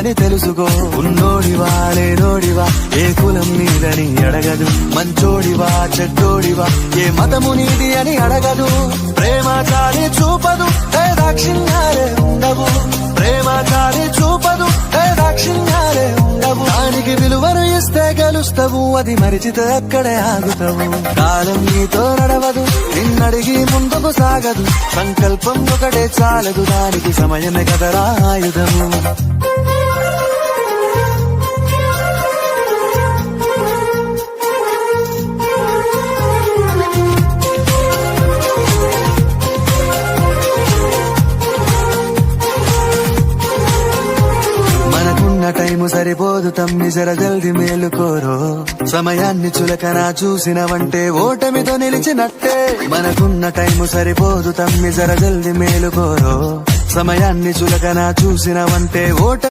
అని తెలుసుకో. ఉన్నోడివా లేనోడివా ఏ కులం నీదని అడగదు. మంచోడివా చెడ్డోడివా ఏ మతము నీది అని అడగదు. ప్రేమ చాలి చూపదు దాక్షిణ్యాలే ఉండవు. ప్రేమ చాలి చూపదు దాక్షిణ్యాలే ఉండవు. దానికి విలువను ఇస్తే గెలుస్తావు, అది మరిచితే అక్కడే ఆగుతావు. కాలం నీతో నడవదు, నిన్నడిగి ముందుకు సాగదు. సంకల్పం ఒకటే చాలదు, దానికి సమయమే కదరా ఆయుధము. టైము సరిపోదు తమ్మి, జర జల్ది మేలుకోరో. సమయాన్ని చులకన చూసినవంటే ఓటమితో నిలిచినట్టే. మనకున్న టైము సరిపోదు తమ్మి, జర జల్ది మేలుకోరో. సమయాన్ని చులకన చూసినవంటే ఓటమి